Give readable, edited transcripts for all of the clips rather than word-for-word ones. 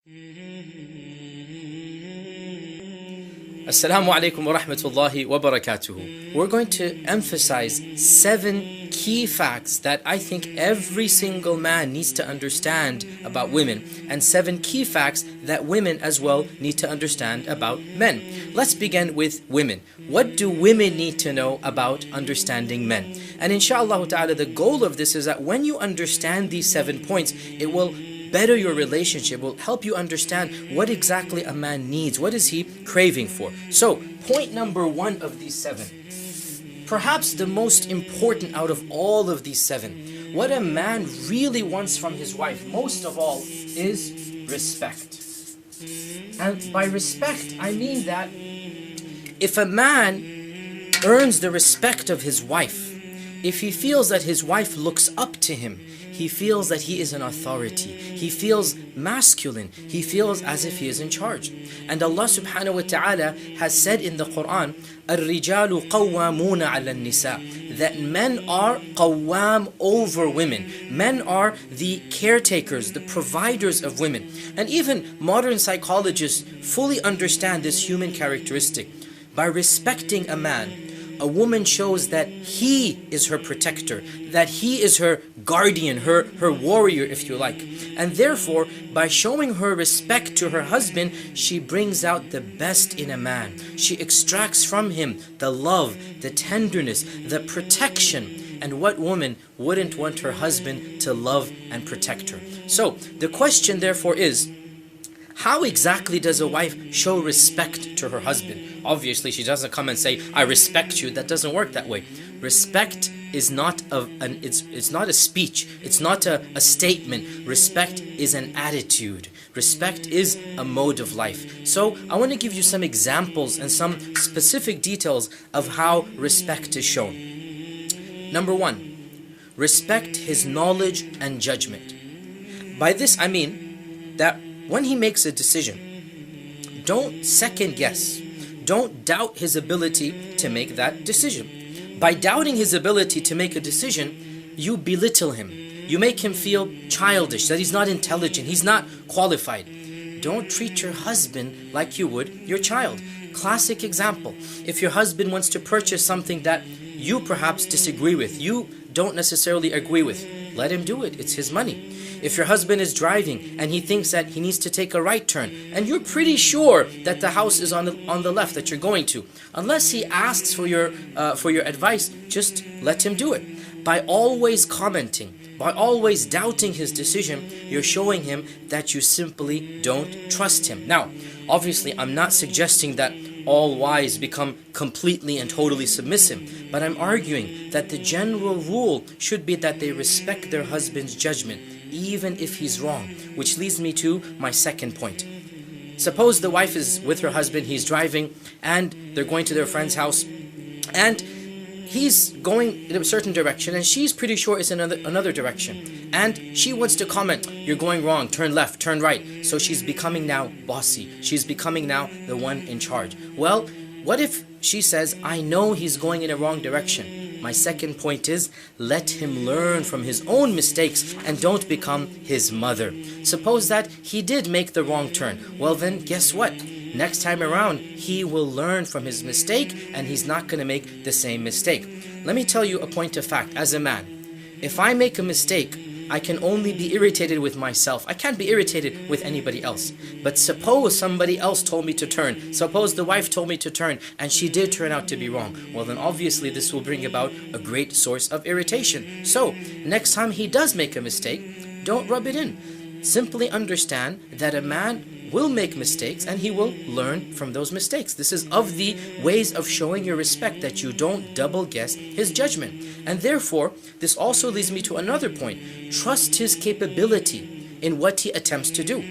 Assalamu alaikum wa rahmatullahi wa barakatuhu. We're going to emphasize 7 key facts that I think every single man needs to understand about women, and 7 key facts that women as well need to understand about men. Let's begin with women. What do women need to know about understanding men? And inshallah ta'ala, the goal of this is that when you understand these 7 points, it will better your relationship, will help you understand what exactly a man needs, what is he craving for. So, point number 1 of these 7, perhaps the most important out of all of these 7, what a man really wants from his wife, most of all, is respect. And by respect, I mean that if a man earns the respect of his wife, if he feels that his wife looks up to him, he feels that he is an authority, he feels masculine, he feels as if he is in charge. And Allah subhanahu wa ta'ala has said in the Quran, الرِّجَالُ قَوَّامُونَ عَلَى النِّسَاءِ, that men are qawwam over women. Men are the caretakers, the providers of women. And even modern psychologists fully understand this human characteristic. By respecting a man, a woman shows that he is her protector, that he is her guardian, her warrior, if you like. And therefore, by showing her respect to her husband, she brings out the best in a man. She extracts from him the love, the tenderness, the protection. And what woman wouldn't want her husband to love and protect her? So, the question therefore is, how exactly does a wife show respect to her husband? Obviously, she doesn't come and say, I respect you. That doesn't work that way. Respect is not it's not a speech. It's not a statement. Respect is an attitude. Respect is a mode of life. So I want to give you some examples and some specific details of how respect is shown. Number 1, respect his knowledge and judgment. By this I mean that when he makes a decision, don't second guess. Don't doubt his ability to make that decision. By doubting his ability to make a decision, you belittle him. You make him feel childish, that he's not intelligent, he's not qualified. Don't treat your husband like you would your child. Classic example. If your husband wants to purchase something that you perhaps disagree with, you don't necessarily agree with, let him do it. It's his money. If your husband is driving and he thinks that he needs to take a right turn, and you're pretty sure that the house is on the left that you're going to, unless he asks for your advice, just let him do it. By always commenting, by always doubting his decision, you're showing him that you simply don't trust him. Now, obviously, I'm not suggesting that all wives become completely and totally submissive, but I'm arguing that the general rule should be that they respect their husband's judgment, even if he's wrong, which leads me to my second point. Suppose the wife is with her husband, he's driving, and they're going to their friend's house, and he's going in a certain direction, and she's pretty sure it's in another direction, and she wants to comment, you're going wrong, turn left, turn right. So she's becoming now bossy, she's becoming now the one in charge. Well, what if she says, I know he's going in a wrong direction? My second point is, let him learn from his own mistakes and don't become his mother. Suppose that he did make the wrong turn. Well then, guess what? Next time around, he will learn from his mistake and he's not going to make the same mistake. Let me tell you a point of fact. As a man, if I make a mistake, I can only be irritated with myself. I can't be irritated with anybody else. But suppose somebody else told me to turn. Suppose the wife told me to turn and she did turn out to be wrong. Well then obviously this will bring about a great source of irritation. So next time he does make a mistake, don't rub it in. Simply understand that a man will make mistakes and he will learn from those mistakes. This is of the ways of showing your respect, that you don't double guess his judgment. And therefore, this also leads me to another point. Trust his capability in what he attempts to do.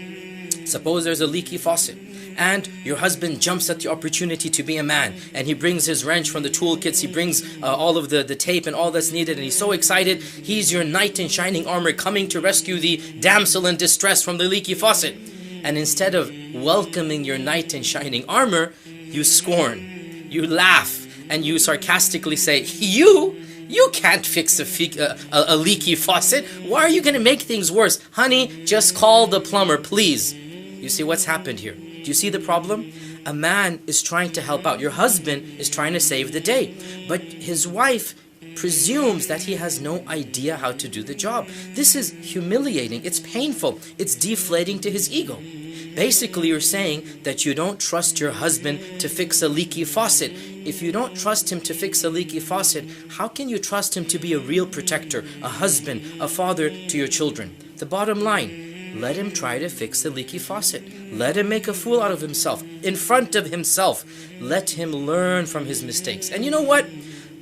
Suppose there's a leaky faucet and your husband jumps at the opportunity to be a man, and he brings his wrench from the toolkits, he brings all of the tape and all that's needed, and he's so excited. He's your knight in shining armor coming to rescue the damsel in distress from the leaky faucet. And instead of welcoming your knight in shining armor, you scorn, you laugh, and you sarcastically say, you can't fix a leaky faucet. Why are you going to make things worse? Honey, just call the plumber, please. You see what's happened here? Do you see the problem? A man is trying to help out. Your husband is trying to save the day. But his wife presumes that he has no idea how to do the job. This is humiliating. It's painful. It's deflating to his ego. Basically, you're saying that you don't trust your husband to fix a leaky faucet. If you don't trust him to fix a leaky faucet, how can you trust him to be a real protector, a husband, a father to your children? The bottom line, let him try to fix the leaky faucet. Let him make a fool out of himself, in front of himself. Let him learn from his mistakes. And you know what?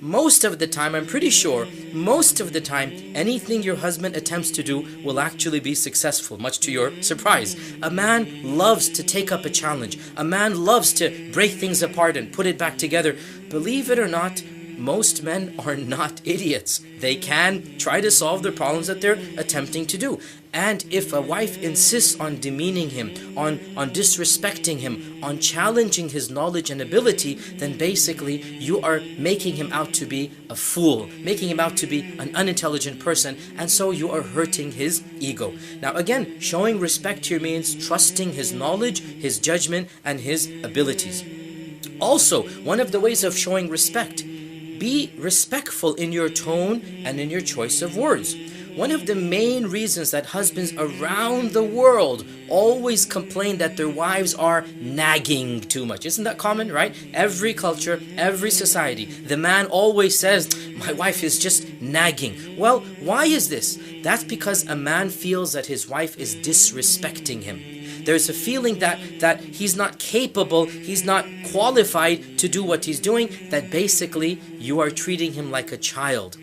Most of the time, I'm pretty sure, most of the time, anything your husband attempts to do will actually be successful, much to your surprise. A man loves to take up a challenge. A man loves to break things apart and put it back together. Believe it or not, most men are not idiots. They can try to solve the problems that they're attempting to do. And if a wife insists on demeaning him, on disrespecting him, on challenging his knowledge and ability, then basically you are making him out to be a fool, making him out to be an unintelligent person, and so you are hurting his ego. Now again, showing respect here means trusting his knowledge, his judgment, and his abilities. Also, one of the ways of showing respect, be respectful in your tone and in your choice of words. One of the main reasons that husbands around the world always complain that their wives are nagging too much. Isn't that common, right? Every culture, every society, the man always says, my wife is just nagging. Well, why is this? That's because a man feels that his wife is disrespecting him. There's a feeling that he's not capable, he's not qualified to do what he's doing, that basically you are treating him like a child.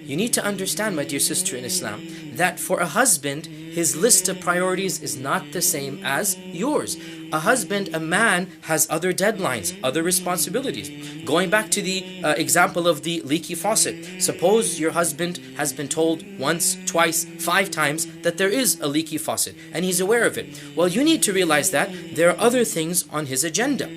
You need to understand, my dear sister in Islam, that for a husband, his list of priorities is not the same as yours. A husband, a man, has other deadlines, other responsibilities. Going back to the example of the leaky faucet. Suppose your husband has been told once, twice, 5 times that there is a leaky faucet, and he's aware of it. Well, you need to realize that there are other things on his agenda.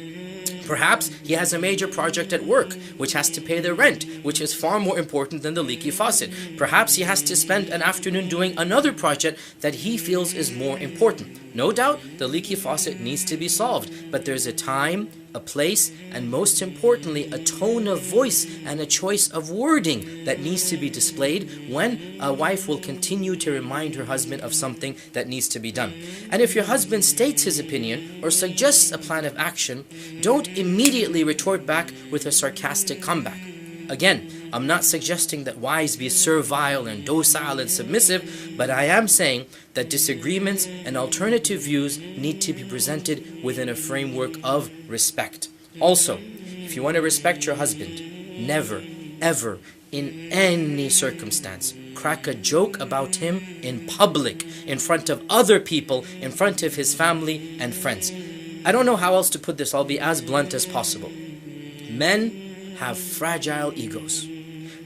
Perhaps he has a major project at work, which has to pay the rent, which is far more important than the leaky faucet. Perhaps he has to spend an afternoon doing another project that he feels is more important. No doubt, the leaky faucet needs to be solved, but there's a time, a place, and most importantly, a tone of voice and a choice of wording that needs to be displayed when a wife will continue to remind her husband of something that needs to be done. And if your husband states his opinion or suggests a plan of action, don't immediately retort back with a sarcastic comeback. Again, I'm not suggesting that wives be servile and docile and submissive, but I am saying that disagreements and alternative views need to be presented within a framework of respect. Also, if you want to respect your husband, never, ever, in any circumstance, crack a joke about him in public, in front of other people, in front of his family and friends. I don't know how else to put this. I'll be as blunt as possible. Men have fragile egos.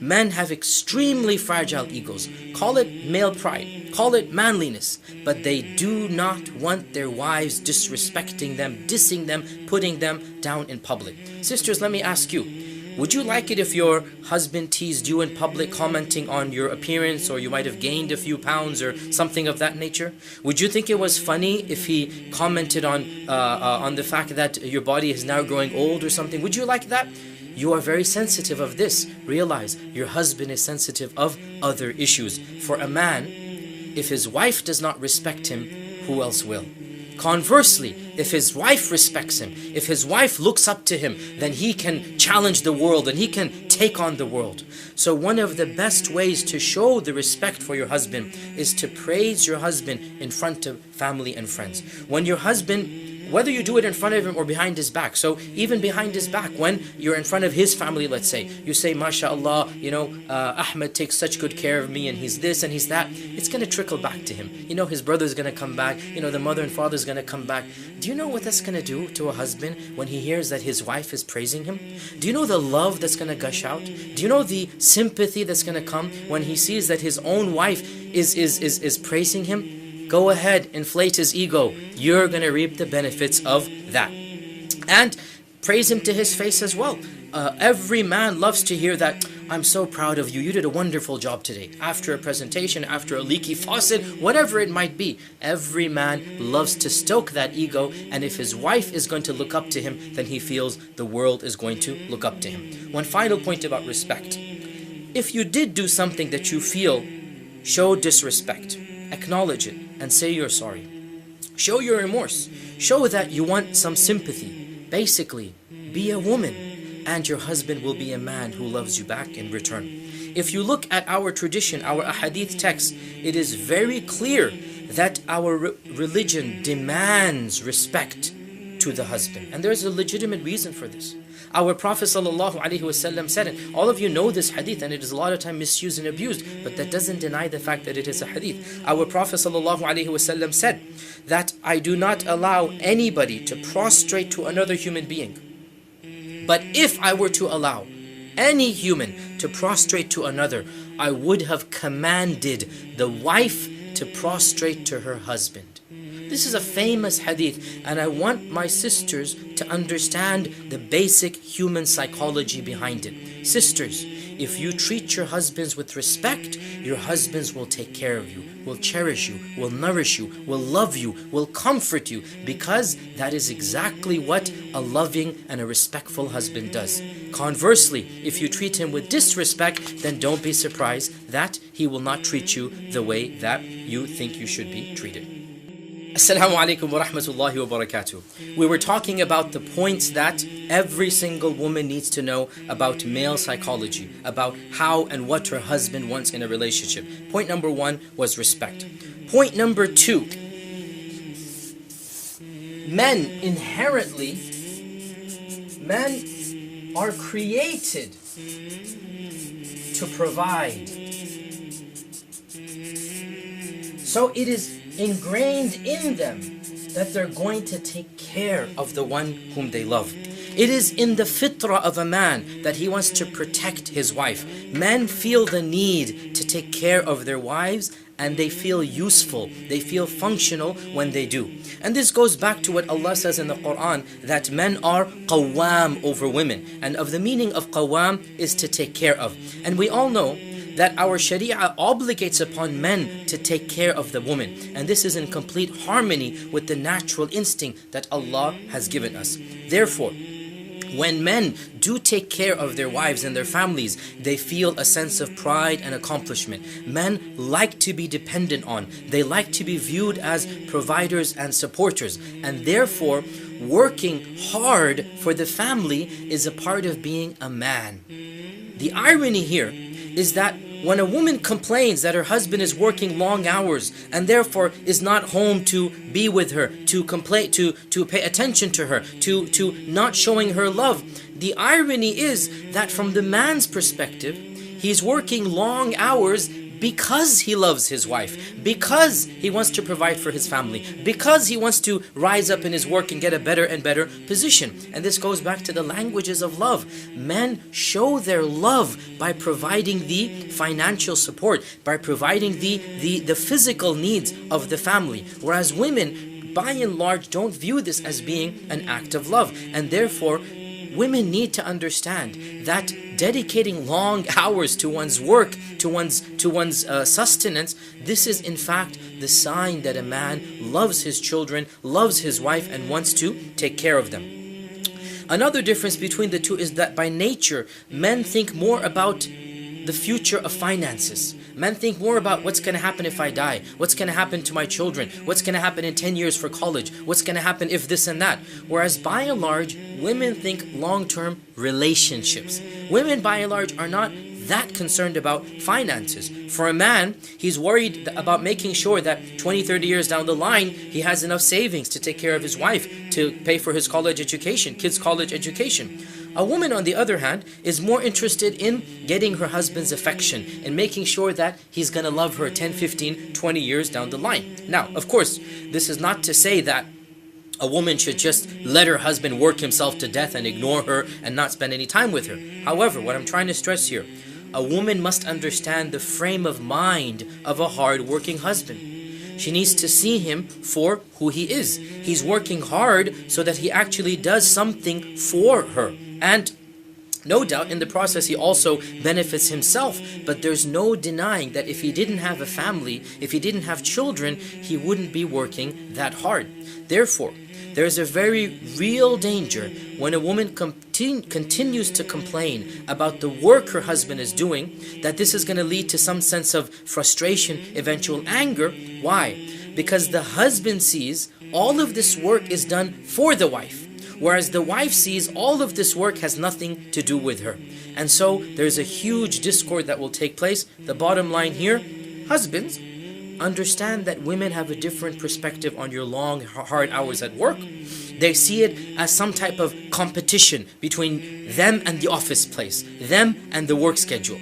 Men have extremely fragile egos. Call it male pride, call it manliness, but they do not want their wives disrespecting them, dissing them, putting them down in public. Sisters, let me ask you, would you like it if your husband teased you in public, commenting on your appearance, or you might have gained a few pounds or something of that nature? Would you think it was funny if he commented on the fact that your body is now growing old or something? Would you like that? You are very sensitive of this. Realize your husband is sensitive of other issues. For a man, if his wife does not respect him, who else will? Conversely, if his wife respects him, if his wife looks up to him, then he can challenge the world and he can take on the world. So one of the best ways to show the respect for your husband is to praise your husband in front of family and friends. When your husband, whether you do it in front of him or behind his back, so even behind his back, when you're in front of his family, let's say, you say, MashaAllah, Ahmed takes such good care of me and he's this and he's that, it's going to trickle back to him. His brother's going to come back, the mother and father's going to come back. Do you know what that's going to do to a husband when he hears that his wife is praising him? Do you know the love that's going to gush out? Do you know the sympathy that's going to come when he sees that his own wife is praising him? Go ahead, inflate his ego. You're going to reap the benefits of that. And praise him to his face as well. Every man loves to hear that, I'm so proud of you. You did a wonderful job today. After a presentation, after a leaky faucet, whatever it might be. Every man loves to stoke that ego, and if his wife is going to look up to him, then he feels the world is going to look up to him. One final point about respect. If you did do something that you feel show disrespect, acknowledge it and say you're sorry. Show your remorse. Show that you want some sympathy. Basically, be a woman, and your husband will be a man who loves you back in return. If you look at our tradition, our ahadith text, it is very clear that our religion demands respect to the husband. And there's a legitimate reason for this. Our Prophet ﷺ said it. All of you know this hadith, and it is a lot of time misused and abused, but that doesn't deny the fact that it is a hadith. Our Prophet ﷺ said that I do not allow anybody to prostrate to another human being. But if I were to allow any human to prostrate to another, I would have commanded the wife to prostrate to her husband. This is a famous hadith, and I want my sisters to understand the basic human psychology behind it. Sisters, if you treat your husbands with respect, your husbands will take care of you, will cherish you, will nourish you, will love you, will comfort you, because that is exactly what a loving and a respectful husband does. Conversely, if you treat him with disrespect, then don't be surprised that he will not treat you the way that you think you should be treated. Assalamu alaikum wa rahmatullahi wa barakatuh. We were talking about the points that every single woman needs to know about male psychology, about how and what her husband wants in a relationship. Point number 1 was respect. Point number 2, men are created to provide. So it is ingrained in them that they're going to take care of the one whom they love. It is in the fitrah of a man that he wants to protect his wife. Men feel the need to take care of their wives, and they feel useful, they feel functional when they do. And this goes back to what Allah says in the Quran, that men are qawwam over women. And of the meaning of qawwam is to take care of. And we all know that our Sharia obligates upon men to take care of the woman. And this is in complete harmony with the natural instinct that Allah has given us. Therefore, when men do take care of their wives and their families, they feel a sense of pride and accomplishment. Men like to be dependent on. They like to be viewed as providers and supporters. And therefore, working hard for the family is a part of being a man. The irony here is that when a woman complains that her husband is working long hours and therefore is not home to be with her, to pay attention to her, to not showing her love, the irony is that from the man's perspective, he's working long hours because he loves his wife, because he wants to provide for his family, because he wants to rise up in his work and get a better and better position. And this goes back to the languages of love. Men show their love by providing the financial support, by providing the physical needs of the family, whereas women, by and large, don't view this as being an act of love. And therefore, women need to understand that dedicating long hours to one's work, to one's sustenance, this is in fact the sign that a man loves his children, loves his wife, and wants to take care of them. Another difference between the two is that by nature, men think more about the future of finances. Men think more about what's going to happen if I die, what's going to happen to my children, what's going to happen in 10 years for college, what's going to happen if this and that. Whereas by and large, women think long-term relationships. Women by and large are not that concerned about finances. For a man, he's worried about making sure that 20, 30 years down the line, he has enough savings to take care of his wife, to pay for his college education, kids' college education. A woman, on the other hand, is more interested in getting her husband's affection and making sure that he's going to love her 10, 15, 20 years down the line. Now, of course, this is not to say that a woman should just let her husband work himself to death and ignore her and not spend any time with her. However, what I'm trying to stress here, a woman must understand the frame of mind of a hard-working husband. She needs to see him for who he is. He's working hard so that he actually does something for her. And No doubt in the process he also benefits himself, but there's no denying that if he didn't have a family, if he didn't have children, he wouldn't be working that hard. Therefore, there's a very real danger when a woman continues to complain about the work her husband is doing, that this is going to lead to some sense of frustration, eventual anger. Why? Because the husband sees all of this work is done for the wife, whereas the wife sees all of this work has nothing to do with her. And so there's a huge discord that will take place. The bottom line here, husbands, understand that women have a different perspective on your long, hard hours at work. They see it as some type of competition between them and the office place, them and the work schedule.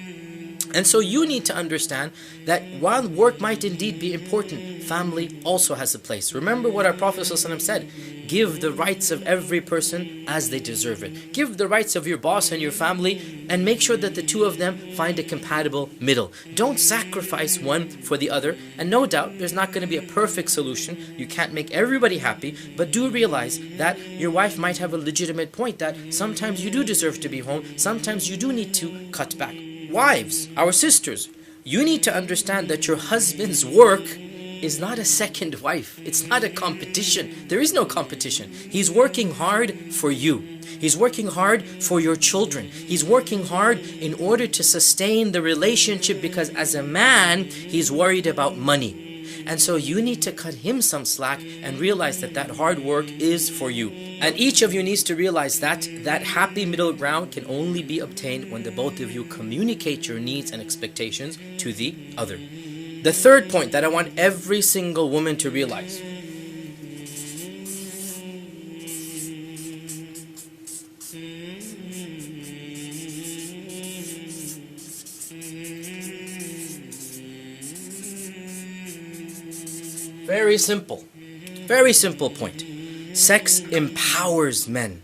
And so you need to understand that while work might indeed be important, family also has a place. Remember what our Prophet ﷺ said, give the rights of every person as they deserve it. Give the rights of your boss and your family and make sure that the two of them find a compatible middle. Don't sacrifice one for the other. And no doubt there's not going to be a perfect solution. You can't make everybody happy, but do realize that your wife might have a legitimate point that sometimes you do deserve to be home. Sometimes you do need to cut back. Wives, our sisters, you need to understand that your husband's work is not a second wife. It's not a competition. There is no competition. He's working hard for you. He's working hard for your children. He's working hard in order to sustain the relationship, because as a man, he's worried about money. And so you need to cut him some slack and realize that that hard work is for you. And each of you needs to realize that that happy middle ground can only be obtained when the both of you communicate your needs and expectations to the other. The third point that I want every single woman to realize. Very simple point. Sex empowers men.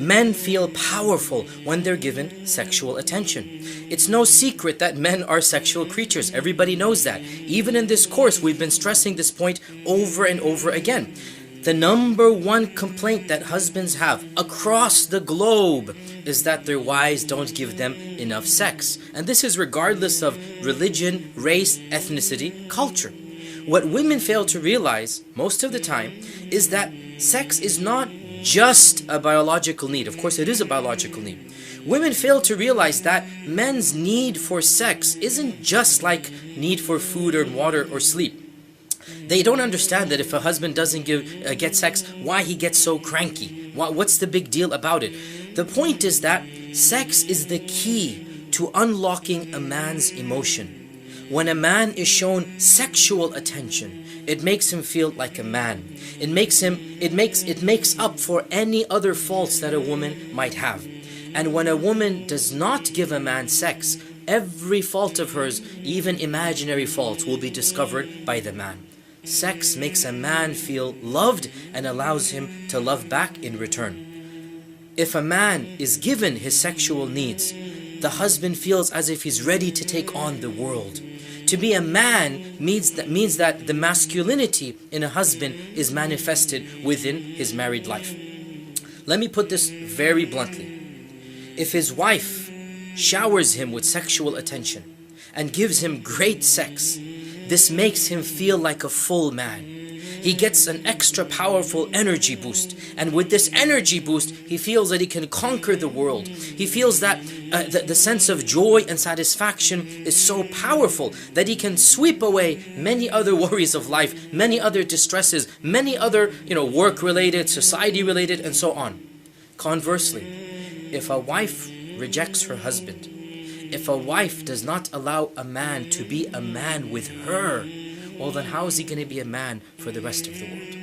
Men feel powerful when they're given sexual attention. It's no secret that men are sexual creatures. Everybody knows that. Even in this course, we've been stressing this point over and over again. The number one complaint that husbands have across the globe is that their wives don't give them enough sex. And this is regardless of religion, race, ethnicity, culture. What women fail to realize most of the time is that sex is not just a biological need. Of course, it is a biological need. Women fail to realize that men's need for sex isn't just like need for food or water or sleep. They don't understand that if a husband doesn't get sex, why he gets so cranky. What's the big deal about it? The point is that sex is the key to unlocking a man's emotion. When a man is shown sexual attention, it makes him feel like a man. It makes up for any other faults that a woman might have. And when a woman does not give a man sex, every fault of hers, even imaginary faults, will be discovered by the man. Sex makes a man feel loved and allows him to love back in return. If a man is given his sexual needs, the husband feels as if he's ready to take on the world. To be a man means that the masculinity in a husband is manifested within his married life. Let me put this very bluntly. If his wife showers him with sexual attention and gives him great sex, this makes him feel like a full man. He gets an extra powerful energy boost, and with this energy boost he feels that he can conquer the world. He feels that the sense of joy and satisfaction is so powerful that he can sweep away many other worries of life, many other distresses, many other work related, society related, and so on. Conversely, if a wife rejects her husband, if a wife does not allow a man to be a man with her, well then how is he going to be a man for the rest of the world?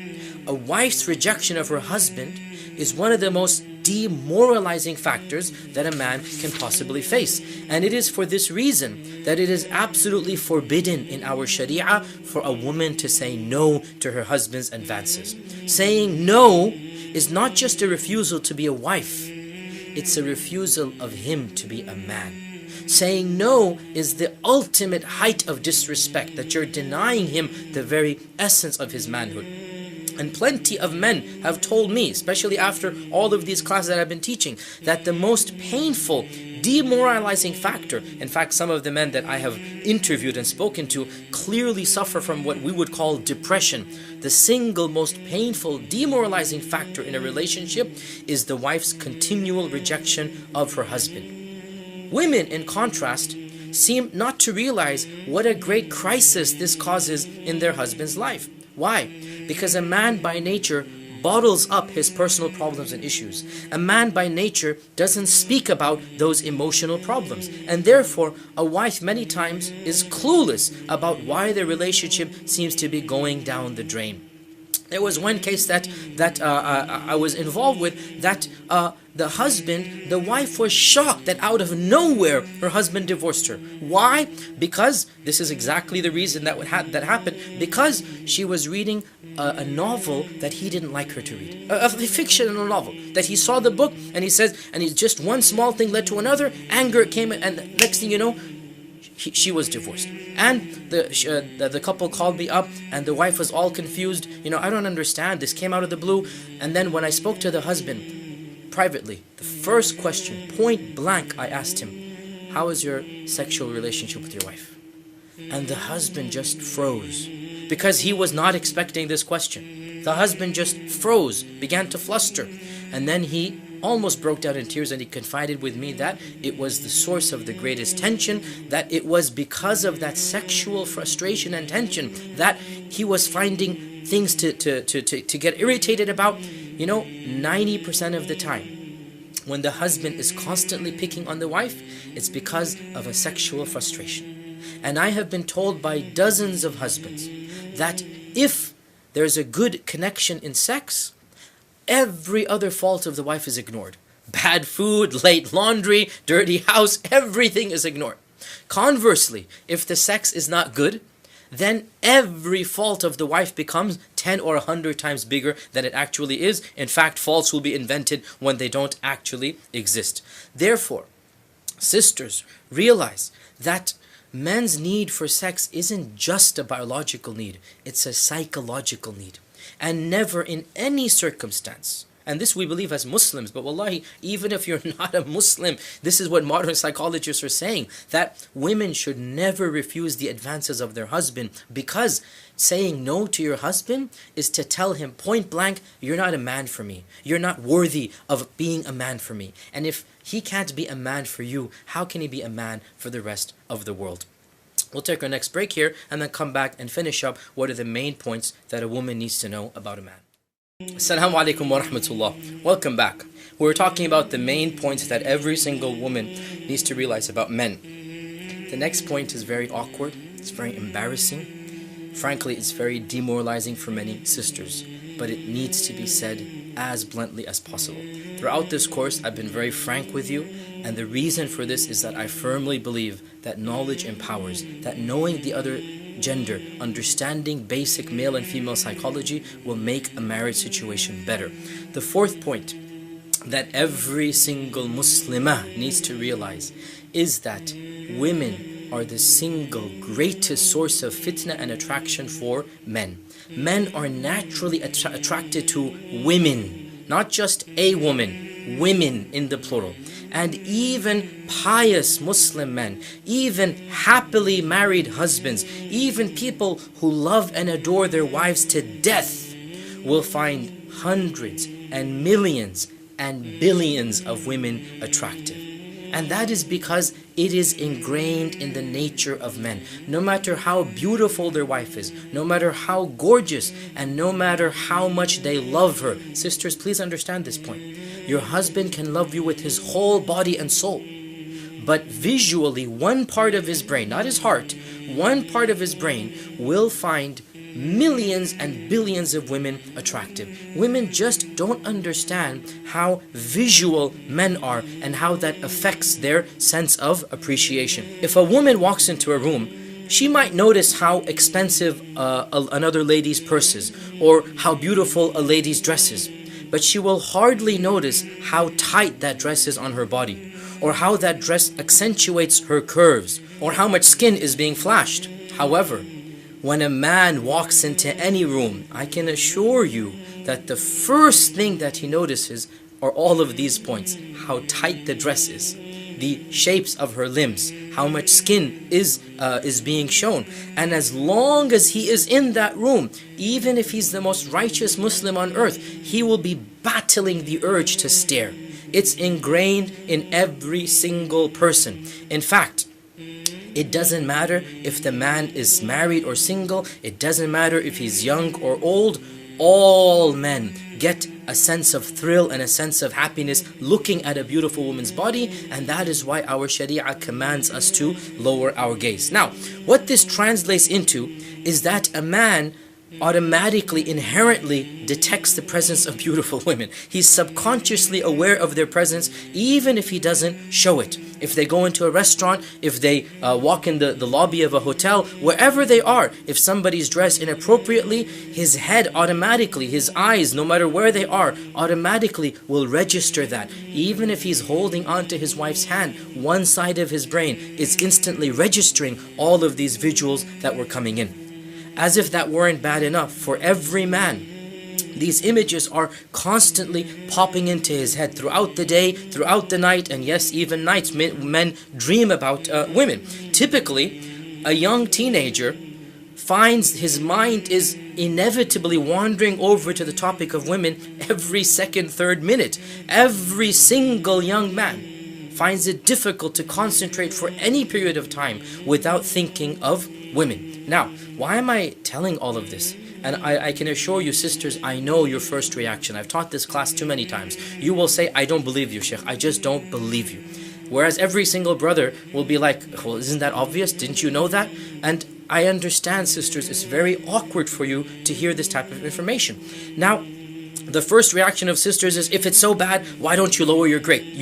A wife's rejection of her husband is one of the most demoralizing factors that a man can possibly face. And it is for this reason that it is absolutely forbidden in our Sharia for a woman to say no to her husband's advances. Saying no is not just a refusal to be a wife, it's a refusal of him to be a man. Saying no is the ultimate height of disrespect, that you're denying him the very essence of his manhood. And plenty of men have told me, especially after all of these classes that I've been teaching, that the most painful, demoralizing factor, in fact, some of the men that I have interviewed and spoken to clearly suffer from what we would call depression. The single most painful, demoralizing factor in a relationship is the wife's continual rejection of her husband. Women, in contrast, seem not to realize what a great crisis this causes in their husband's life. Why? Because a man by nature bottles up his personal problems and issues. A man by nature doesn't speak about those emotional problems. And therefore, a wife many times is clueless about why their relationship seems to be going down the drain. There was one case that I was involved with that the wife was shocked that out of nowhere her husband divorced her. Why? Because this is exactly the reason that happened. Because she was reading a novel that he didn't like her to read, a fictional novel that he saw the book and he says, and just one small thing led to another. Anger came, and next thing you know, she was divorced. And the couple called me up, and the wife was all confused. I don't understand. This came out of the blue. And then when I spoke to the husband privately, the first question, point blank, I asked him, "How is your sexual relationship with your wife?" And the husband just froze, because he was not expecting this question. The husband just froze, began to fluster, and then he almost broke down in tears, and he confided with me that it was the source of the greatest tension, that it was because of that sexual frustration and tension that he was finding things to get irritated about. 90% of the time, when the husband is constantly picking on the wife, it's because of a sexual frustration. And I have been told by dozens of husbands that if there's a good connection in sex, every other fault of the wife is ignored. Bad food, late laundry, dirty house, everything is ignored. Conversely, if the sex is not good, then every fault of the wife becomes 10 or 100 times bigger than it actually is. In fact, faults will be invented when they don't actually exist. Therefore, sisters, realize that men's need for sex isn't just a biological need, it's a psychological need. And never in any circumstance, and this we believe as Muslims, but wallahi, even if you're not a Muslim, this is what modern psychologists are saying, that women should never refuse the advances of their husband, because saying no to your husband is to tell him point blank, you're not a man for me. You're not worthy of being a man for me. And if he can't be a man for you, how can he be a man for the rest of the world? We'll take our next break here and then come back and finish up what are the main points that a woman needs to know about a man. Assalamu alaikum wa rahmatullah. Welcome back. We're talking about the main points that every single woman needs to realize about men. The next point is very awkward. It's very embarrassing. Frankly, it's very demoralizing for many sisters. But it needs to be said as bluntly as possible. Throughout this course, I've been very frank with you. And the reason for this is that I firmly believe that knowledge empowers, that knowing the other gender, understanding basic male and female psychology will make a marriage situation better. The fourth point that every single Muslimah needs to realize is that women are the single greatest source of fitna and attraction for men. Men are naturally attracted to women, not just a woman, women in the plural. And even pious Muslim men, even happily married husbands, even people who love and adore their wives to death will find hundreds and millions and billions of women attractive. And that is because it is ingrained in the nature of men. No matter how beautiful their wife is, no matter how gorgeous, and no matter how much they love her. Sisters, please understand this point. Your husband can love you with his whole body and soul. But visually, one part of his brain, not his heart, one part of his brain will find millions and billions of women attractive. Women just don't understand how visual men are and how that affects their sense of appreciation. If a woman walks into a room, she might notice how expensive another lady's purse is, or how beautiful a lady's dress is. But she will hardly notice how tight that dress is on her body, or how that dress accentuates her curves, or how much skin is being flashed. However, when a man walks into any room, I can assure you that the first thing that he notices are all of these points. How tight the dress is, the shapes of her limbs, how much skin is being shown. And as long as he is in that room, even if he's the most righteous Muslim on earth, he will be battling the urge to stare. It's ingrained in every single person. In fact, it doesn't matter if the man is married or single. It doesn't matter if he's young or old. All men get a sense of thrill and a sense of happiness looking at a beautiful woman's body, and that is why our Sharia commands us to lower our gaze. Now, what this translates into is that a man automatically, inherently detects the presence of beautiful women. He's subconsciously aware of their presence even if he doesn't show it. If they go into a restaurant, if they walk in the lobby of a hotel, wherever they are, if somebody's dressed inappropriately, his head automatically, his eyes, no matter where they are, automatically will register that. Even if he's holding onto his wife's hand, one side of his brain is instantly registering all of these visuals that were coming in. As if that weren't bad enough, for every man, these images are constantly popping into his head throughout the day, throughout the night, and yes, even nights. Men dream about women. Typically, a young teenager finds his mind is inevitably wandering over to the topic of women every second, third minute. Every single young man finds it difficult to concentrate for any period of time without thinking of women. Now, why am I telling all of this? And I can assure you, sisters, I know your first reaction. I've taught this class too many times. You will say, I don't believe you, Sheikh. I just don't believe you. Whereas every single brother will be like, well, isn't that obvious? Didn't you know that? And I understand, sisters, it's very awkward for you to hear this type of information. Now, the first reaction of sisters is, if it's so bad, why don't you lower your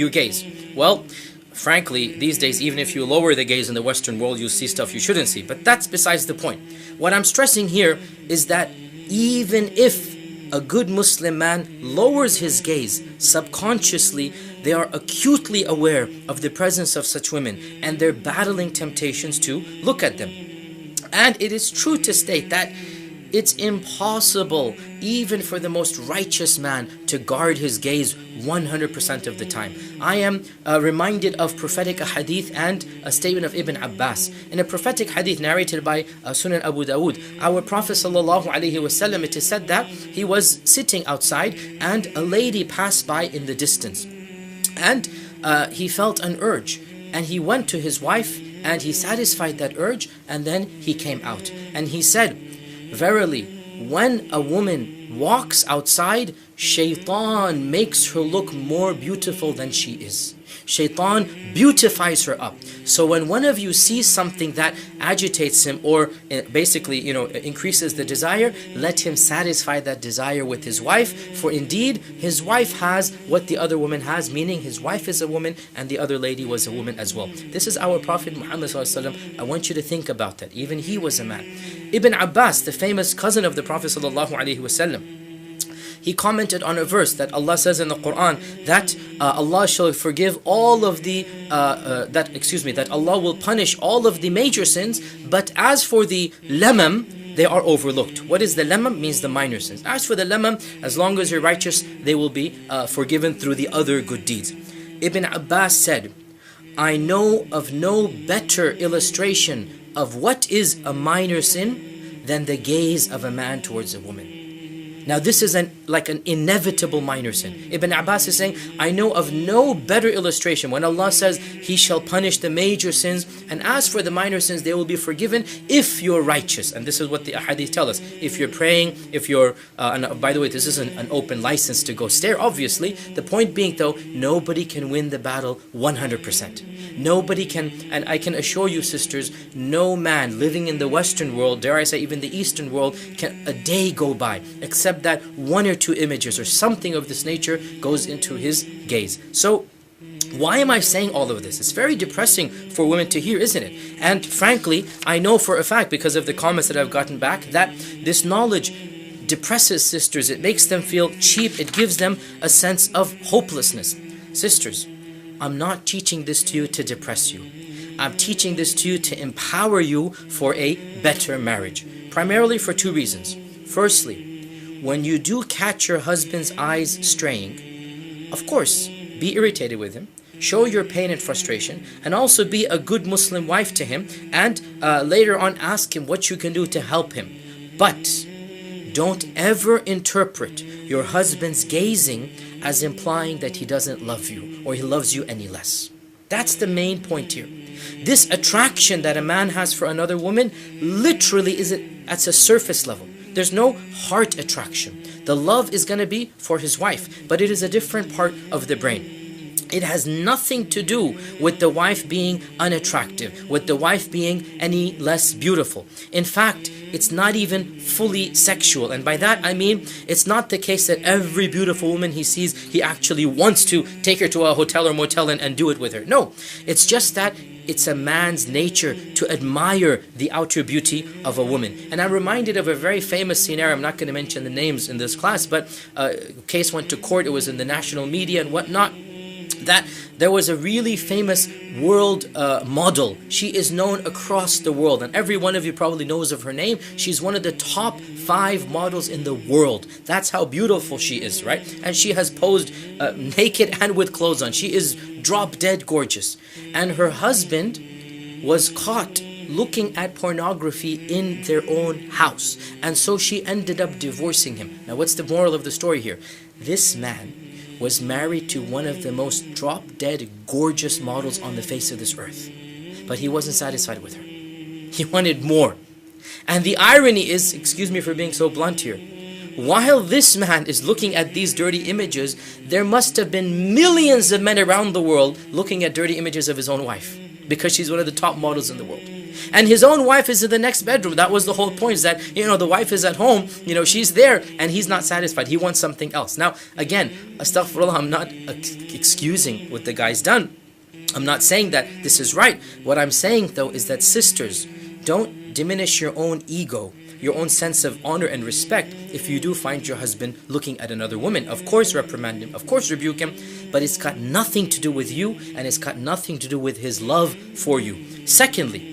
gaze? Well, frankly, these days, even if you lower the gaze in the Western world, you see stuff you shouldn't see. But that's besides the point. What I'm stressing here is that even if a good Muslim man lowers his gaze, subconsciously, they are acutely aware of the presence of such women, and they're battling temptations to look at them. And it is true to state that it's impossible, even for the most righteous man, to guard his gaze 100% of the time. I am reminded of prophetic hadith and a statement of Ibn Abbas. In a prophetic hadith narrated by Sunan Abu Dawood, our Prophet ﷺ, it is said that he was sitting outside and a lady passed by in the distance. And he felt an urge, and he went to his wife and he satisfied that urge, and then he came out. And he said, verily, when a woman walks outside, Shaitan makes her look more beautiful than she is. Shaitan beautifies her up. So when one of you sees something that agitates him or basically, increases the desire, let him satisfy that desire with his wife. For indeed, his wife has what the other woman has, meaning his wife is a woman and the other lady was a woman as well. This is our Prophet Muhammad ﷺ. I want you to think about that. Even he was a man. Ibn Abbas, the famous cousin of the Prophet ﷺ, he commented on a verse that Allah says in the Quran that Allah shall forgive all of the that Allah will punish all of the major sins, but as for the lamam, they are overlooked. What is the lamam? Means the minor sins. As for the lamam, as long as you're righteous, they will be forgiven through the other good deeds. Ibn Abbas said, I know of no better illustration of what is a minor sin than the gaze of a man towards a woman. Now this is like an inevitable minor sin. Ibn Abbas is saying, I know of no better illustration when Allah says He shall punish the major sins, and as for the minor sins, they will be forgiven if you're righteous. And this is what the ahadith tell us. If you're praying, if you're, and by the way, this isn't an open license to go stare, obviously. The point being though, nobody can win the battle 100%. Nobody can, and I can assure you sisters, no man living in the Western world, dare I say even the Eastern world, can a day go by except that one or two images or something of this nature goes into his gaze. So why am I saying all of this? It's very depressing for women to hear, isn't it? And frankly, I know for a fact, because of the comments that I've gotten back, that this knowledge depresses sisters. It makes them feel cheap. It gives them a sense of hopelessness. Sisters, I'm not teaching this to you to depress you. I'm teaching this to you to empower you for a better marriage. primarily for two reasons. Firstly, when you do catch your husband's eyes straying, of course, be irritated with him, show your pain and frustration, and also be a good Muslim wife to him, and later on ask him what you can do to help him. But don't ever interpret your husband's gazing as implying that he doesn't love you or he loves you any less. That's the main point here. This attraction that a man has for another woman literally is at a surface level. There's no heart attraction. The love is going to be for his wife, but it is a different part of the brain. It has nothing to do with the wife being unattractive, with the wife being any less beautiful. In fact, it's not even fully sexual. And by that I mean, it's not the case that every beautiful woman he sees, he actually wants to take her to a hotel or motel and do it with her. No, it's just that it's a man's nature to admire the outer beauty of a woman. And I'm reminded of a very famous scenario. I'm not going to mention the names in this class, but a case went to court. It was in the national media and whatnot, that there was a really famous world model. She is known across the world, and every one of you probably knows of her name. She's one of the top 5 models in the world. That's how beautiful she is, right? And she has posed naked and with clothes on. She is drop dead gorgeous. And her husband was caught looking at pornography in their own house, and so she ended up divorcing him. Now, what's the moral of the story here? This man was married to one of the most drop-dead gorgeous models on the face of this earth. But he wasn't satisfied with her. He wanted more. And the irony is, excuse me for being so blunt here, while this man is looking at these dirty images, there must have been millions of men around the world looking at dirty images of his own wife, because she's one of the top models in the world. And his own wife is in the next bedroom. That was the whole point, is that, the wife is at home, she's there, and he's not satisfied. He wants something else. Now, again, astaghfirullah, I'm not excusing what the guy's done. I'm not saying that this is right. What I'm saying, though, is that sisters, don't diminish your own ego, your own sense of honor and respect if you do find your husband looking at another woman. Of course, reprimand him. Of course, rebuke him. But it's got nothing to do with you, and it's got nothing to do with his love for you. Secondly,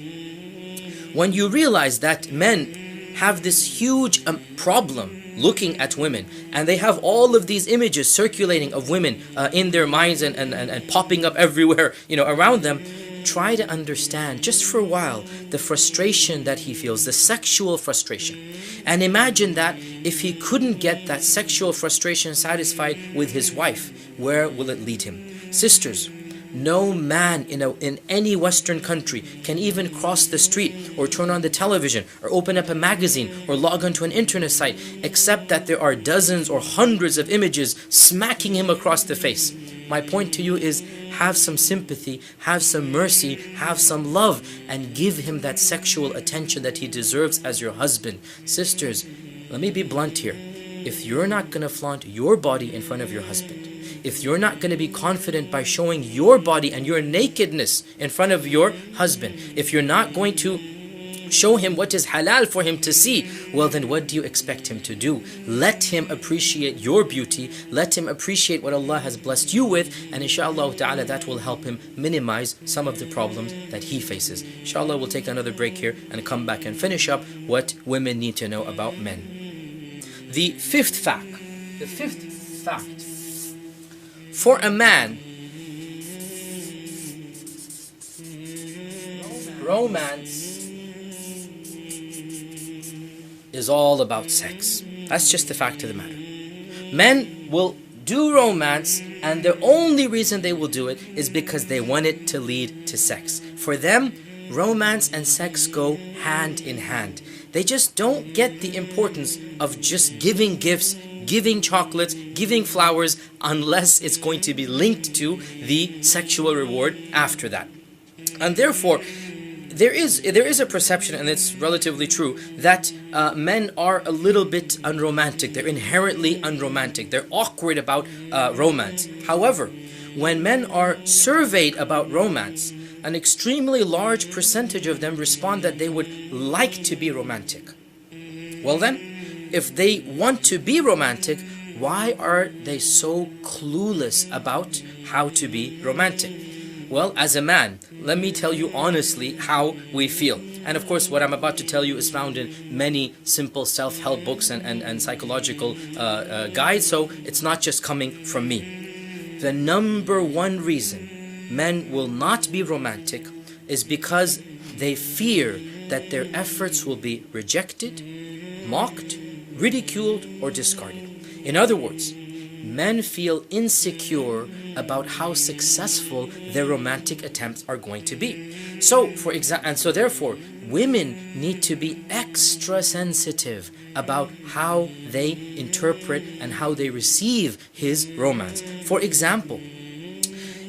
when you realize that men have this huge problem looking at women, and they have all of these images circulating of women in their minds and popping up everywhere, around them, try to understand, just for a while, the frustration that he feels, the sexual frustration. And imagine that if he couldn't get that sexual frustration satisfied with his wife, where will it lead him? Sisters, no man in any Western country can even cross the street or turn on the television or open up a magazine or log onto an internet site except that there are dozens or hundreds of images smacking him across the face. My point to you is, have some sympathy, have some mercy, have some love, and give him that sexual attention that he deserves as your husband. Sisters, let me be blunt here. If you're not going to flaunt your body in front of your husband, if you're not going to be confident by showing your body and your nakedness in front of your husband, if you're not going to show him what is halal for him to see, well then what do you expect him to do? Let him appreciate your beauty, let him appreciate what Allah has blessed you with, and inshallah ta'ala that will help him minimize some of the problems that he faces. Inshallah, we'll take another break here and come back and finish up what women need to know about men. The fifth fact, for a man, romance is all about sex. That's just the fact of the matter. Men will do romance, and the only reason they will do it is because they want it to lead to sex. For them, romance and sex go hand in hand. They just don't get the importance of just giving gifts, giving chocolates, giving flowers, unless it's going to be linked to the sexual reward after that. And therefore, there is a perception, and it's relatively true, that men are a little bit unromantic. They're inherently unromantic. They're awkward about romance. However, when men are surveyed about romance, an extremely large percentage of them respond that they would like to be romantic. Well then, if they want to be romantic, why are they so clueless about how to be romantic? Well, as a man, let me tell you honestly how we feel. And of course, what I'm about to tell you is found in many simple self-help books and psychological guides, so it's not just coming from me. The number one reason men will not be romantic is because they fear that their efforts will be rejected, mocked, ridiculed, or discarded. In other words, men feel insecure about how successful their romantic attempts are going to be. So, therefore, women need to be extra sensitive about how they interpret and how they receive his romance. For example,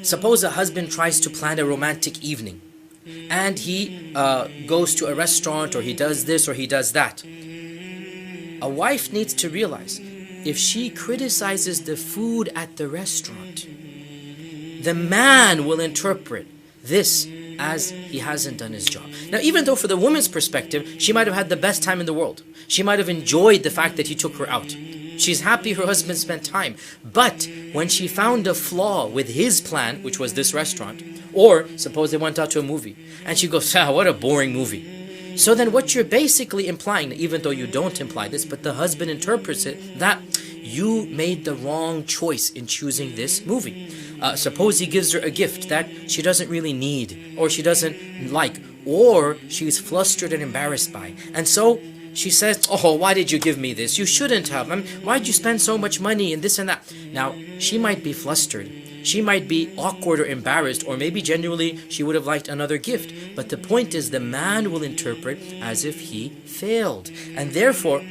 suppose a husband tries to plan a romantic evening, and he goes to a restaurant, or he does this or he does that. A wife needs to realize, if she criticizes the food at the restaurant, the man will interpret this as he hasn't done his job. Now, even though for the woman's perspective, she might have had the best time in the world. She might have enjoyed the fact that he took her out. She's happy her husband spent time. But when she found a flaw with his plan, which was this restaurant, or suppose they went out to a movie, and she goes, what a boring movie. So then what you're basically implying, even though you don't imply this, but the husband interprets it, that you made the wrong choice in choosing this movie. Suppose he gives her a gift that she doesn't really need, or she doesn't like, or she's flustered and embarrassed by. And so she says, oh, why did you give me this? You shouldn't have. Why'd you spend so much money and this and that? Now, she might be flustered. She might be awkward or embarrassed, or maybe genuinely she would have liked another gift. But the point is, the man will interpret as if he failed. And therefore,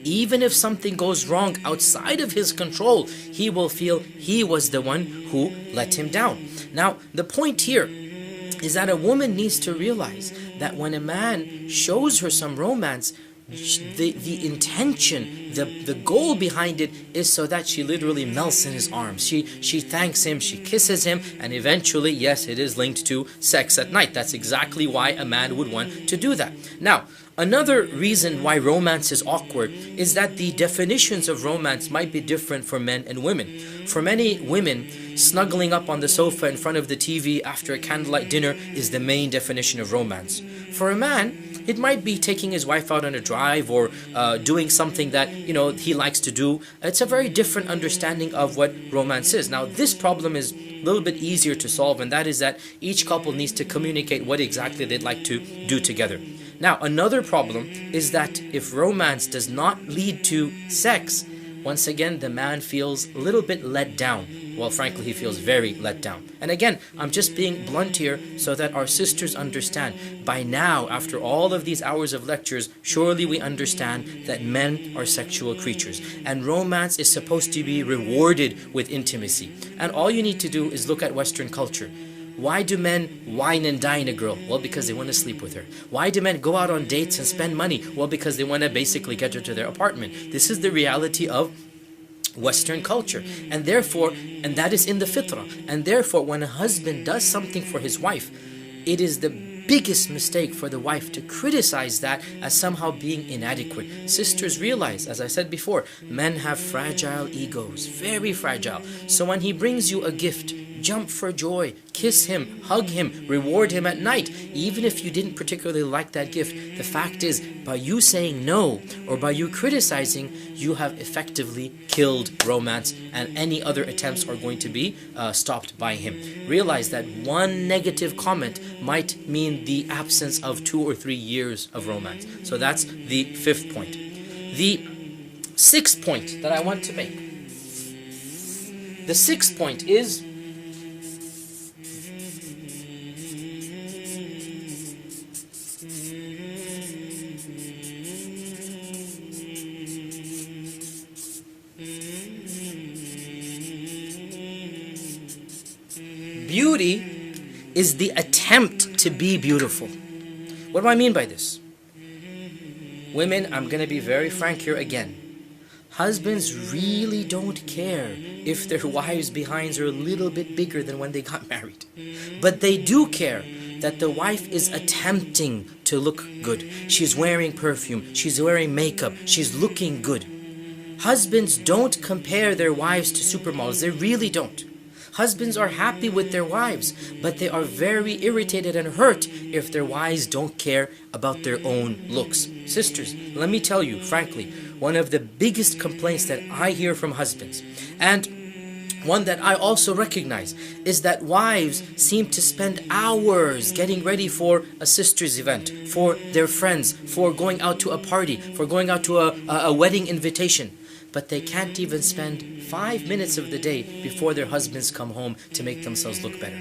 even if something goes wrong outside of his control, he will feel he was the one who let him down. Now, the point here is that a woman needs to realize that when a man shows her some romance, the intention, the goal behind it is so that she literally melts in his arms. She thanks him, she kisses him, and eventually, yes, it is linked to sex at night. That's exactly why a man would want to do that. Now, another reason why romance is awkward is that the definitions of romance might be different for men and women. For many women, snuggling up on the sofa in front of the TV after a candlelight dinner is the main definition of romance. For a man, it might be taking his wife out on a drive, or doing something that he likes to do. It's a very different understanding of what romance is. Now, this problem is a little bit easier to solve, and that is that each couple needs to communicate what exactly they'd like to do together. Now, another problem is that if romance does not lead to sex, once again, the man feels a little bit let down. Well, frankly, he feels very let down. And again, I'm just being blunt here so that our sisters understand. By now, after all of these hours of lectures, surely we understand that men are sexual creatures. And romance is supposed to be rewarded with intimacy. And all you need to do is look at Western culture. Why do men wine and dine a girl? Well, because they want to sleep with her. Why do men go out on dates and spend money? Well, because they want to basically get her to their apartment. This is the reality of Western culture, and that is in the fitrah. And therefore, when a husband does something for his wife, it is the biggest mistake for the wife to criticize that as somehow being inadequate. Sisters, realize, as I said before, men have fragile egos, very fragile. So when he brings you a gift, jump for joy, kiss him, hug him, reward him at night. Even if you didn't particularly like that gift, the fact is, by you saying no, or by you criticizing, you have effectively killed romance, and any other attempts are going to be stopped by him. Realize that one negative comment might mean the absence of 2 or 3 years of romance. So that's the 5th point. The 6th point that I want to make. The 6th point is, beauty is the attempt to be beautiful. What do I mean by this? Women, I'm going to be very frank here again. Husbands really don't care if their wives' behinds are a little bit bigger than when they got married. But they do care that the wife is attempting to look good. She's wearing perfume, she's wearing makeup, she's looking good. Husbands don't compare their wives to supermodels. They really don't. Husbands are happy with their wives, but they are very irritated and hurt if their wives don't care about their own looks. Sisters, let me tell you, frankly, one of the biggest complaints that I hear from husbands, and one that I also recognize, is that wives seem to spend hours getting ready for a sister's event, for their friends, for going out to a party, for going out to a wedding invitation. But they can't even spend 5 minutes of the day before their husbands come home to make themselves look better.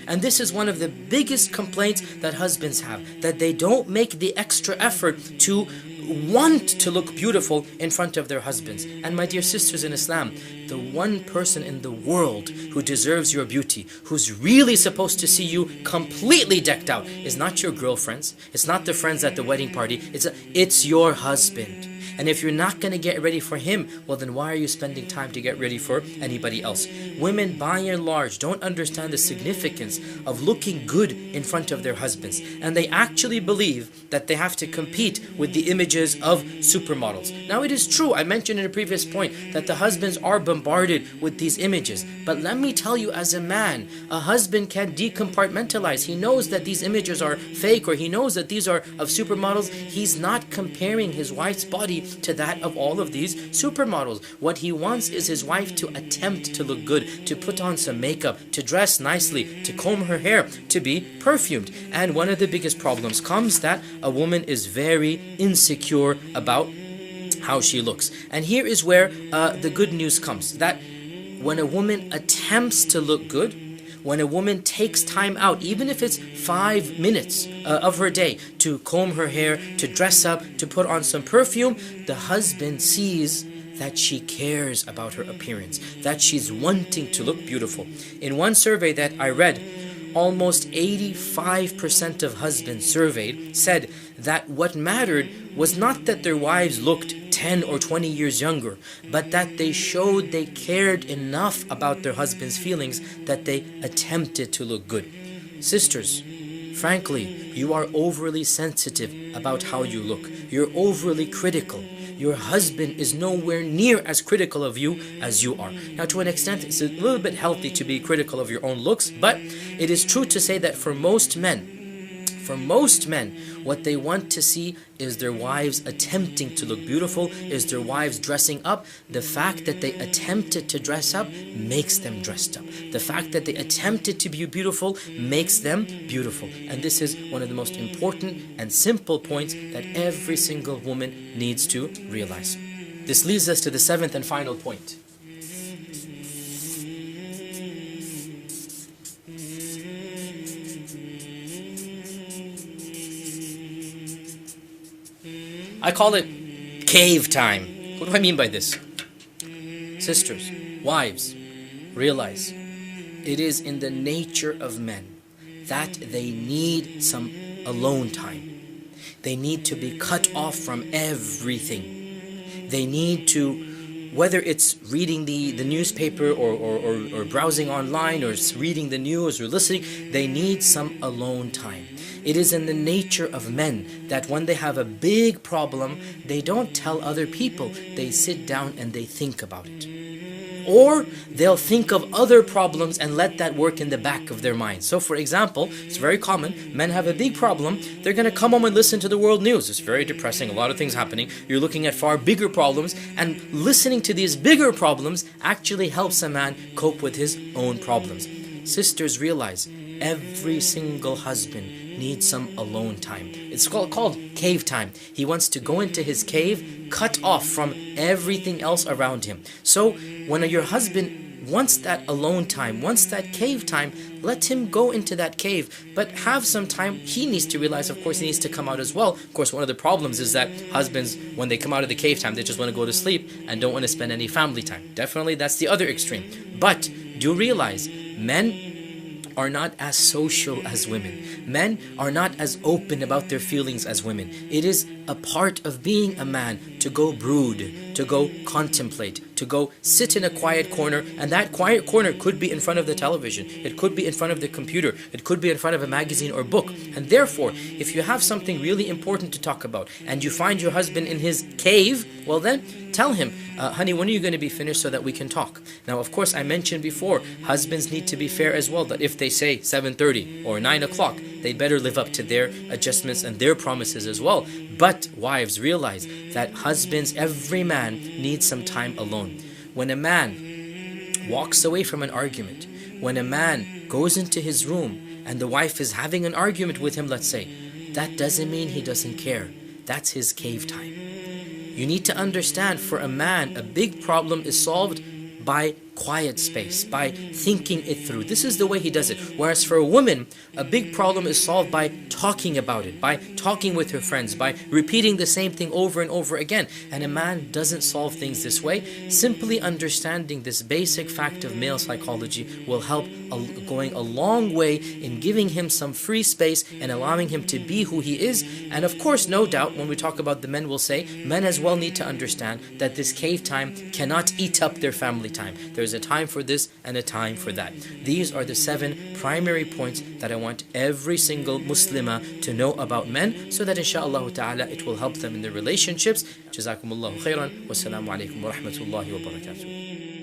And this is one of the biggest complaints that husbands have, that they don't make the extra effort to want to look beautiful in front of their husbands. And my dear sisters in Islam, the one person in the world who deserves your beauty, who's really supposed to see you completely decked out, is not your girlfriends, it's not the friends at the wedding party, it's your husband. And if you're not going to get ready for him, well then why are you spending time to get ready for anybody else? Women, by and large, don't understand the significance of looking good in front of their husbands. And they actually believe that they have to compete with the images of supermodels. Now it is true, I mentioned in a previous point, that the husbands are bombarded with these images. But let me tell you, as a man, a husband can decompartmentalize. He knows that these images are fake, or he knows that these are of supermodels. He's not comparing his wife's body to that of all of these supermodels. What he wants is his wife to attempt to look good, to put on some makeup, to dress nicely, to comb her hair, to be perfumed. And one of the biggest problems comes that a woman is very insecure about how she looks. And here is where the good news comes, that when a woman attempts to look good, when a woman takes time out, even if it's 5 minutes of her day, to comb her hair, to dress up, to put on some perfume, the husband sees that she cares about her appearance, that she's wanting to look beautiful. In one survey that I read, almost 85% of husbands surveyed said that what mattered was not that their wives looked 10 or 20 years younger, but that they showed they cared enough about their husband's feelings that they attempted to look good. Sisters, frankly, you are overly sensitive about how you look. You're overly critical. Your husband is nowhere near as critical of you as you are. Now, to an extent, it's a little bit healthy to be critical of your own looks, but it is true to say that for most men, what they want to see is their wives attempting to look beautiful, is their wives dressing up. The fact that they attempted to dress up makes them dressed up. The fact that they attempted to be beautiful makes them beautiful. And this is one of the most important and simple points that every single woman needs to realize. This leads us to the 7th and final point. I call it cave time. What do I mean by this? Sisters, wives, realize it is in the nature of men that they need some alone time. They need to be cut off from everything. They need to, whether it's reading the newspaper or browsing online or reading the news or listening, they need some alone time. It is in the nature of men that when they have a big problem, they don't tell other people. They sit down and they think about it. Or they'll think of other problems and let that work in the back of their mind. So for example, it's very common, men have a big problem, they're going to come home and listen to the world news. It's very depressing, a lot of things happening. You're looking at far bigger problems, and listening to these bigger problems actually helps a man cope with his own problems. Sisters, realize every single husband needs some alone time. It's called cave time. He wants to go into his cave, cut off from everything else around him. So when your husband wants that alone time, wants that cave time, let him go into that cave, but have some time. He needs to realize, of course, he needs to come out as well. Of course, one of the problems is that husbands, when they come out of the cave time, they just want to go to sleep and don't want to spend any family time. Definitely, that's the other extreme. But do realize, men are not as social as women. Men are not as open about their feelings as women. It is a part of being a man to go brood, to go contemplate, to go sit in a quiet corner, and that quiet corner could be in front of the television, it could be in front of the computer, it could be in front of a magazine or book. And therefore, if you have something really important to talk about and you find your husband in his cave, well then tell him, honey, when are you going to be finished so that we can talk? Now, of course, I mentioned before, husbands need to be fair as well, that if they say 7:30 or 9 o'clock, they better live up to their adjustments and their promises as well. But wives, realize that husbands, every man needs some time alone. When a man walks away from an argument, when a man goes into his room and the wife is having an argument with him, let's say, that doesn't mean he doesn't care. That's his cave time. You need to understand, for a man, a big problem is solved by quiet space, by thinking it through. This is the way he does it. Whereas for a woman, a big problem is solved by talking about it, by talking with her friends, by repeating the same thing over and over again. And a man doesn't solve things this way. Simply understanding this basic fact of male psychology will help going a long way in giving him some free space and allowing him to be who he is. And of course, no doubt, when we talk about the men, we'll say, men as well need to understand that this cave time cannot eat up their family time. There's a time for this and a time for that. These are the 7 primary points that I want every single Muslimah to know about men, so that inshaAllah ta'ala it will help them in their relationships. Jazakumullahu khairan. Wassalamu alaikum wa rahmatullahi wa barakatuh.